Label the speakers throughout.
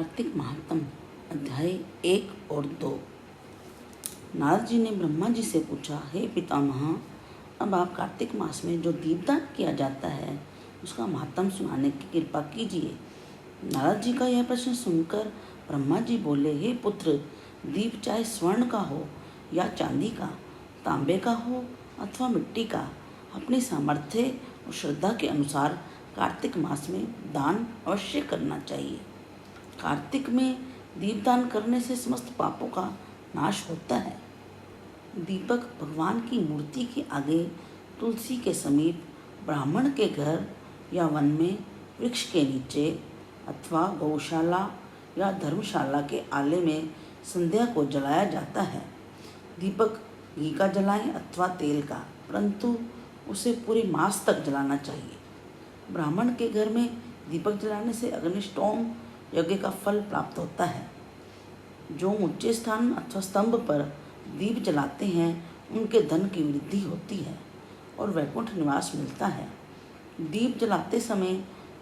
Speaker 1: कार्तिक महात्म अध्याय 1 और 2। नारद जी ने ब्रह्मा जी से पूछा, हे पितामह, अब आप कार्तिक मास में जो दीपदान किया जाता है उसका महात्म सुनाने की कृपा कीजिए। नारद जी का यह प्रश्न सुनकर ब्रह्मा जी बोले, हे पुत्र, दीप चाहे स्वर्ण का हो या चांदी का, तांबे का हो अथवा मिट्टी का, अपनी सामर्थ्य और श्रद्धा के अनुसार कार्तिक मास में दान अवश्य करना चाहिए। कार्तिक में दीपदान करने से समस्त पापों का नाश होता है। दीपक भगवान की मूर्ति के आगे, तुलसी के समीप, ब्राह्मण के घर या वन में, वृक्ष के नीचे अथवा गौशाला या धर्मशाला के आले में संध्या को जलाया जाता है। दीपक घी का जलाएं अथवा तेल का, परंतु उसे पूरे मास तक जलाना चाहिए। ब्राह्मण के घर में दीपक जलाने से अग्निष्टोम यज्ञ का फल प्राप्त होता है। जो ऊंचे स्थान अथवा स्तंभ पर दीप जलाते हैं उनके धन की वृद्धि होती है और वैकुंठ निवास मिलता है। दीप जलाते समय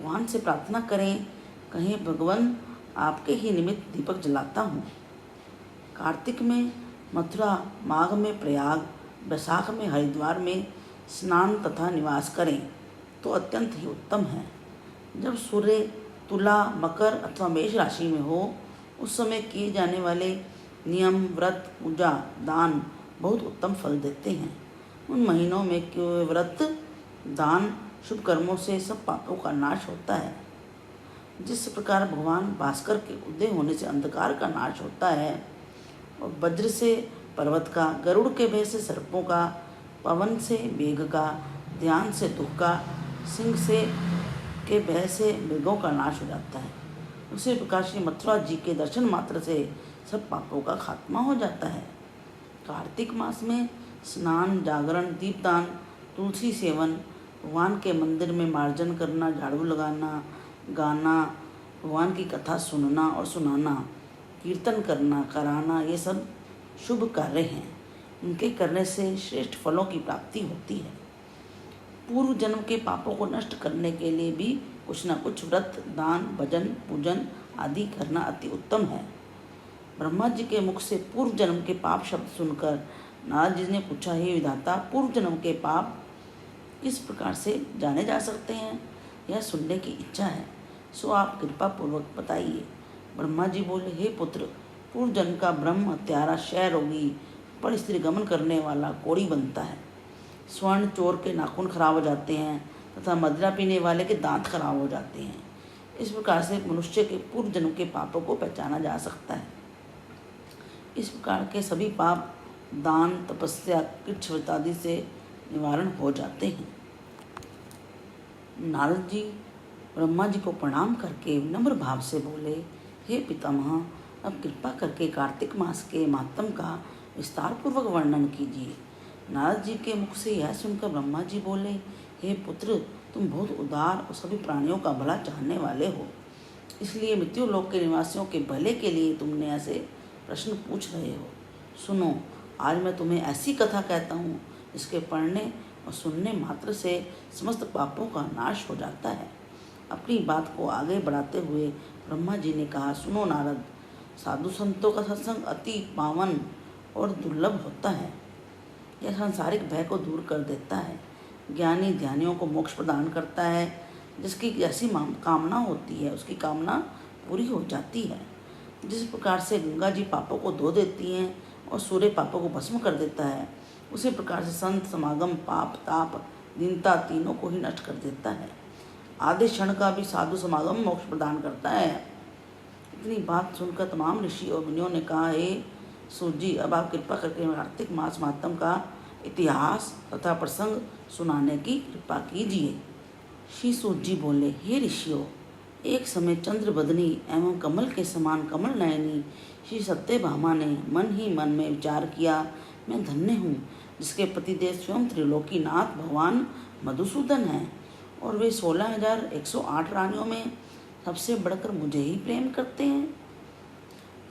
Speaker 1: भगवान से प्रार्थना करें, कहें, भगवान आपके ही निमित्त दीपक जलाता हूँ। कार्तिक में मथुरा, माघ में प्रयाग, बैसाख में हरिद्वार में स्नान तथा निवास करें तो अत्यंत ही उत्तम है। जब सूर्य तुला, मकर अथवा मेष राशि में हो उस समय किए जाने वाले नियम, व्रत, पूजा, दान बहुत उत्तम फल देते हैं। उन महीनों में किए हुए व्रत, दान, शुभ कर्मों से सब पापों का नाश होता है। जिस प्रकार भगवान भास्कर के उदय होने से अंधकार का नाश होता है और वज्र से पर्वत का, गरुड़ के भय से सर्पों का, पवन से मेघ का, ध्यान से दुख का, सिंह से के भय से मृगों का नाश हो जाता है, उसी प्रकार श्री मथुरा जी के दर्शन मात्र से सब पापों का खात्मा हो जाता है। कार्तिक मास में स्नान, जागरण, दीपदान, तुलसी सेवन, भगवान के मंदिर में मार्जन करना, झाड़ू लगाना, गाना, भगवान की कथा सुनना और सुनाना, कीर्तन करना, कराना, ये सब शुभ कार्य हैं। इनके करने से श्रेष्ठ फलों की प्राप्ति होती है। पूर्व जन्म के पापों को नष्ट करने के लिए भी कुछ न कुछ व्रत, दान, भजन, पूजन आदि करना अति उत्तम है। ब्रह्मा जी के मुख से पूर्व जन्म के पाप शब्द सुनकर नारद जी ने पूछा, हे विधाता, पूर्व जन्म के पाप किस प्रकार से जाने जा सकते हैं, यह सुनने की इच्छा है, सो आप कृपा पूर्वक बताइए। ब्रह्मा जी बोले, हे पुत्र, पूर्व जन्म का ब्रह्म हत्यारा, क्षय रोगी, पर स्त्री गमन करने वाला कोढ़ी बनता है। स्वर्ण चोर के नाखून खराब हो जाते हैं तथा मदिरा पीने वाले के दांत खराब हो जाते हैं। इस प्रकार से मनुष्य के पूर्व जन्म के पापों को पहचाना जा सकता है। इस प्रकार के सभी पाप दान, तपस्या, कृच्छ व्रत आदि से निवारण हो जाते हैं। नारद जी ब्रह्मा जी को प्रणाम करके विनम्र भाव से बोले, हे पितामह, अब कृपा करके कार्तिक मास के महात्म का विस्तार पूर्वक वर्णन कीजिए। नारद जी के मुख से यह सुनकर ब्रह्मा जी बोले, हे पुत्र, तुम बहुत उदार और सभी प्राणियों का भला चाहने वाले हो, इसलिए मृत्यु लोक के निवासियों के भले के लिए तुमने ऐसे प्रश्न पूछ रहे हो। सुनो, आज मैं तुम्हें ऐसी कथा कहता हूँ जिसके पढ़ने और सुनने मात्र से समस्त पापों का नाश हो जाता है। अपनी बात को आगे बढ़ाते हुए ब्रह्मा जी ने कहा, सुनो नारद, साधु संतों का सत्संग अति पावन और दुर्लभ होता है। यह सांसारिक भय को दूर कर देता है, ज्ञानी ध्यानियों को मोक्ष प्रदान करता है। जिसकी जैसी कामना होती है उसकी कामना पूरी हो जाती है। जिस प्रकार से गंगा जी पापों को धो देती हैं और सूर्य पापों को भस्म कर देता है, उसी प्रकार से संत समागम पाप, ताप, दीनता तीनों को ही नष्ट कर देता है। आधे क्षण का भी साधु समागम मोक्ष प्रदान करता है। इतनी बात सुनकर तमाम ऋषि और मुनियों ने कहा, हे सूत जी, अब आप कृपा करके कार्तिक मास महात्म का इतिहास तथा प्रसंग सुनाने की कृपा कीजिए। श्री सूत जी बोले, हे ऋषियों, एक समय चंद्र बदनी एवं कमल के समान कमल नयनी श्री सत्यभामा ने मन ही मन में विचार किया, मैं धन्य हूँ जिसके पतिदेव स्वयं त्रिलोकीनाथ भगवान मधुसूदन हैं और वे 16,108 रानियों में सबसे बढ़कर मुझे ही प्रेम करते हैं।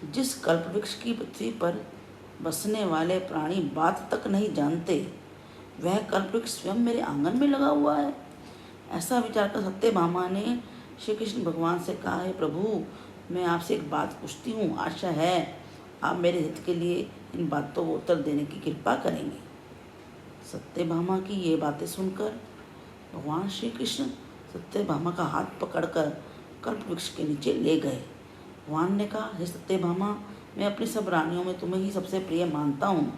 Speaker 1: जिस कल्प वृक्ष की पृथ्वी पर बसने वाले प्राणी बात तक नहीं जानते, वह कल्प वृक्ष स्वयं मेरे आंगन में लगा हुआ है। ऐसा विचार कर सत्यभामा ने श्री कृष्ण भगवान से कहा, हे प्रभु, मैं आपसे एक बात पूछती हूँ, आशा है आप मेरे हित के लिए इन बातों को उत्तर देने की कृपा करेंगे। सत्यभामा की ये बातें सुनकर भगवान श्री कृष्ण सत्यभामा का हाथ पकड़कर कल्प वृक्ष के नीचे ले गए। भगवान ने कहा, हे सत्यभामा, मैं अपनी सब रानियों में तुम्हें ही सबसे प्रिय मानता हूँ।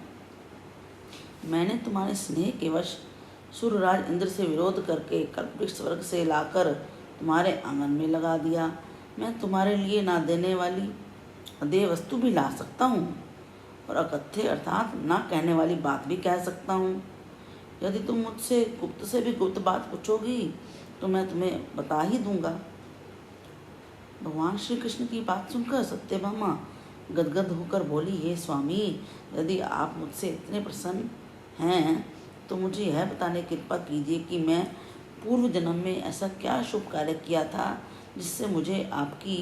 Speaker 1: मैंने तुम्हारे स्नेह के वश सूर्यराज इंद्र से विरोध करके कल्पवृक्ष स्वर्ग से लाकर तुम्हारे आंगन में लगा दिया। मैं तुम्हारे लिए ना देने वाली अदेय वस्तु भी ला सकता हूँ और अकथ्य अर्थात ना कहने वाली बात भी कह सकता हूँ। यदि तुम मुझसे गुप्त से भी गुप्त बात पूछोगी तो मैं तुम्हें बता ही दूंगा। भगवान श्री कृष्ण की बात सुनकर सत्यभामा गदगद होकर बोली, हे स्वामी, यदि आप मुझसे इतने प्रसन्न हैं तो मुझे यह बताने की कृपा कीजिए कि मैं पूर्व जन्म में ऐसा क्या शुभ कार्य किया था जिससे मुझे आपकी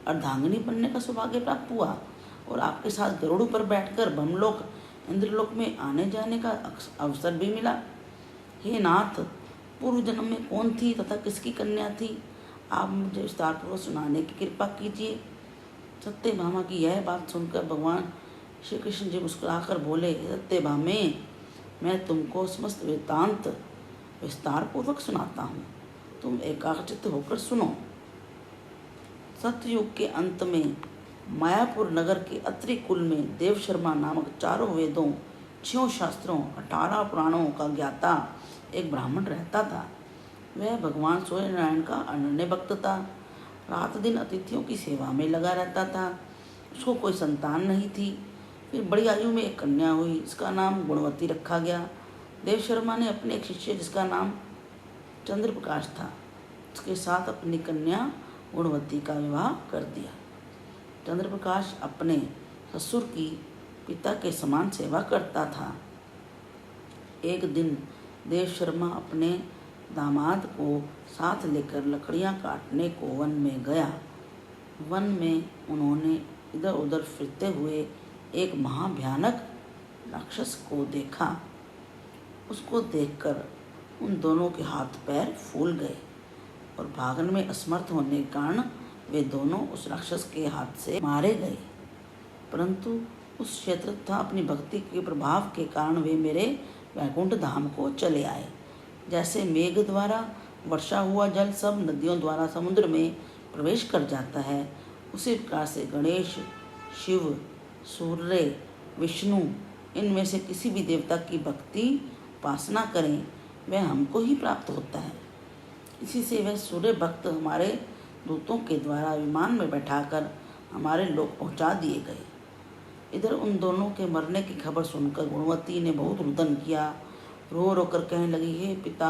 Speaker 1: अर्धांगिनी बनने का सौभाग्य प्राप्त हुआ और आपके साथ गरुड़ पर बैठकर ब्रह्मलोक इंद्रलोक में आने जाने का अवसर भी मिला। हे नाथ, पूर्व जन्म में कौन थी तथा किसकी कन्या थी, आप मुझे विस्तारपूर्वक सुनाने की कृपा कीजिए। सत्यभामा की यह बात सुनकर भगवान श्री कृष्ण जी मुस्कुराकर बोले, सत्यभामे, मैं तुमको समस्त वृत्तांत विस्तारपूर्वक सुनाता हूँ, तुम एकाग्रचित्त होकर सुनो। सतयुग के अंत में मायापुर नगर के अत्रि कुल में देवशर्मा नामक 4 वेदों, 6 शास्त्रों, 18 पुराणों का ज्ञाता एक ब्राह्मण रहता था। वह भगवान सूर्यनारायण का अनन्य भक्त था। रात दिन अतिथियों की सेवा में लगा रहता था। उसको कोई संतान नहीं थी। फिर बड़ी आयु में एक कन्या हुई, इसका नाम गुणवती रखा गया। देवशर्मा ने अपने एक शिष्य जिसका नाम चंद्रप्रकाश था, उसके साथ अपनी कन्या गुणवती का विवाह कर दिया। चंद्रप्रकाश अपने ससुर की पिता के समान सेवा करता था। एक दिन देवशर्मा अपने दामाद को साथ लेकर लकड़ियां काटने को वन में गया। वन में उन्होंने इधर उधर फिरते हुए एक महाभयानक राक्षस को देखा। उसको देखकर उन दोनों के हाथ पैर फूल गए और भागने में असमर्थ होने के कारण वे दोनों उस राक्षस के हाथ से मारे गए। परंतु उस क्षेत्र तथा अपनी भक्ति के प्रभाव के कारण वे मेरे वैकुंठ धाम को चले आए। जैसे मेघ द्वारा वर्षा हुआ जल सब नदियों द्वारा समुद्र में प्रवेश कर जाता है, उसी प्रकार से गणेश, शिव, सूर्य, विष्णु, इनमें से किसी भी देवता की भक्ति उपासना करें वह हमको ही प्राप्त होता है। इसी से वह सूर्य भक्त हमारे दूतों के द्वारा विमान में बैठाकर हमारे लोक पहुंचा दिए गए। इधर उन दोनों के मरने की खबर सुनकर गुणवती ने बहुत रुदन किया। रो रो कर कहने लगी, हे पिता,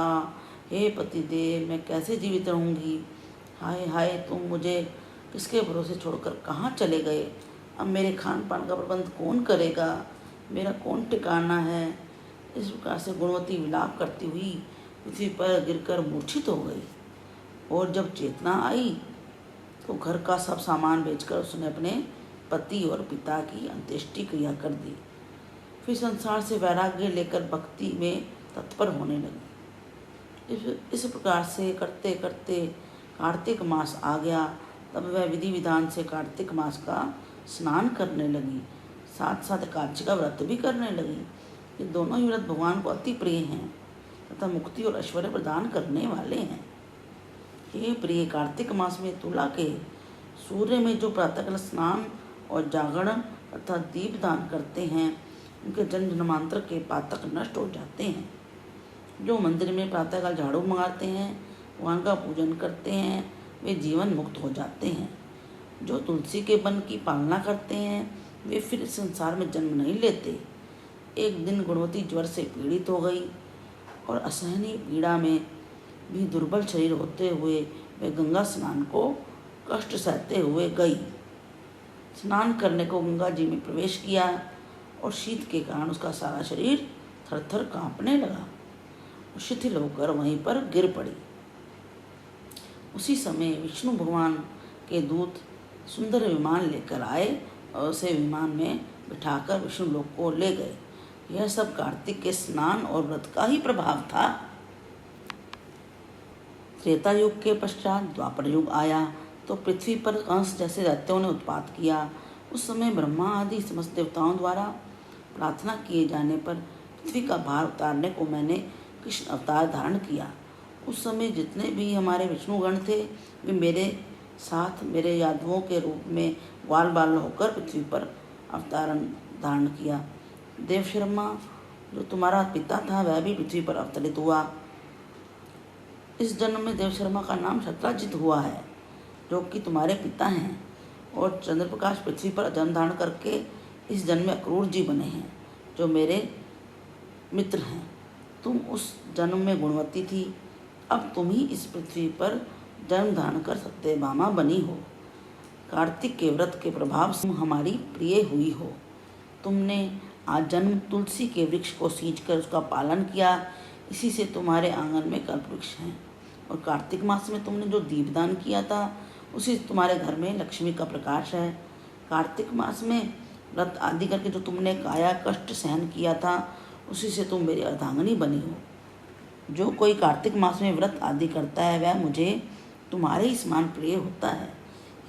Speaker 1: हे पतिदेव, मैं कैसे जीवित रहूँगी। हाय हाय, तुम मुझे किसके भरोसे छोड़कर कहाँ चले गए। अब मेरे खान पान का प्रबंध कौन करेगा, मेरा कौन ठिकाना है। इस प्रकार से गुणवती विलाप करती हुई पृथ्वी पर गिरकर मूर्छित हो गई और जब चेतना आई तो घर का सब सामान बेचकर उसने अपने पति और पिता की अंत्येष्टि क्रिया कर दी। फिर संसार से वैराग्य लेकर भक्ति में तत्पर होने लगी। इस प्रकार से करते करते कार्तिक मास आ गया। तब वह विधि विधान से कार्तिक मास का स्नान करने लगी, साथ साथ एकादशी का व्रत भी करने लगी। ये दोनों ही व्रत भगवान को अति प्रिय हैं तथा मुक्ति और ऐश्वर्य प्रदान करने वाले हैं। हे प्रिय, कार्तिक मास में तुला के सूर्य में जो प्रातःकाल स्नान और जागरण तथा दीपदान करते हैं उनके जन्म जन्मांतर के पातक नष्ट हो जाते हैं। जो मंदिर में प्रातःकाल झाड़ू मारते हैं, भगवान का पूजन करते हैं, वे जीवन मुक्त हो जाते हैं। जो तुलसी के वन की पालना करते हैं वे फिर इस संसार में जन्म नहीं लेते। एक दिन गुणवती ज्वर से पीड़ित हो गई और असहनीय पीड़ा में भी दुर्बल शरीर होते हुए वे गंगा स्नान को कष्ट सहते हुए गई। स्नान करने को गंगा जी में प्रवेश किया और शीत के कारण उसका सारा शरीर थरथर कांपने लगा और शिथिल होकर वहीं पर गिर पड़ी। उसी समय विष्णु भगवान के दूत सुंदर विमान लेकर आए और उसे विमान में बिठाकर विष्णु लोक को ले गए। यह सब कार्तिक के स्नान और व्रत का ही प्रभाव था। त्रेता युग के पश्चात द्वापर युग आया। तो पृथ्वी पर कंस जैसे दैत्यों ने उत्पात किया। उस समय ब्रह्मा आदि समस्त देवताओं द्वारा प्रार्थना किए जाने पर पृथ्वी का भार उतारने को मैंने कृष्ण अवतार धारण किया। उस समय जितने भी हमारे विष्णुगण थे वे मेरे साथ मेरे यादवों के रूप में ग्वाल बाल होकर पृथ्वी पर अवतारण धारण किया। देवशर्मा जो तुम्हारा पिता था वह भी पृथ्वी पर अवतरित हुआ। इस जन्म में देवशर्मा का नाम शत्राजित हुआ है जो कि तुम्हारे पिता हैं, और चंद्रप्रकाश पृथ्वी पर जन्म धारण करके इस जन्म में अक्रूर जी बने हैं जो मेरे मित्र हैं। तुम उस जन्म में गुणवती थी, अब तुम ही इस पृथ्वी पर जन्म धारण कर सत्यभामा बनी हो। कार्तिक के व्रत के प्रभाव से तुम हमारी प्रिय हुई हो। तुमने आज जन्म तुलसी के वृक्ष को सींचकर उसका पालन किया, इसी से तुम्हारे आंगन में कल्पवृक्ष हैं। और कार्तिक मास में तुमने जो दीपदान किया था उसी से तुम्हारे घर में लक्ष्मी का प्रकाश है। कार्तिक मास में व्रत आदि करके जो तुमने काया कष्ट सहन किया था उसी से तुम मेरी अर्धांगिनी बनी हो। जो कोई कार्तिक मास में व्रत आदि करता है वह मुझे तुम्हारे ही समान प्रिय होता है।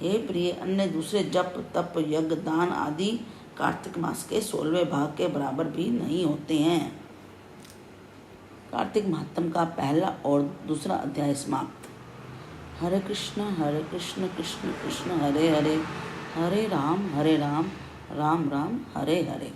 Speaker 1: हे प्रिय, अन्य दूसरे जप तप यज्ञ दान आदि कार्तिक मास के 16वें भाग के बराबर भी नहीं होते हैं। कार्तिक महात्म का पहला और दूसरा अध्याय समाप्त। हरे कृष्ण कृष्ण कृष्ण हरे हरे, हरे राम राम राम हरे हरे।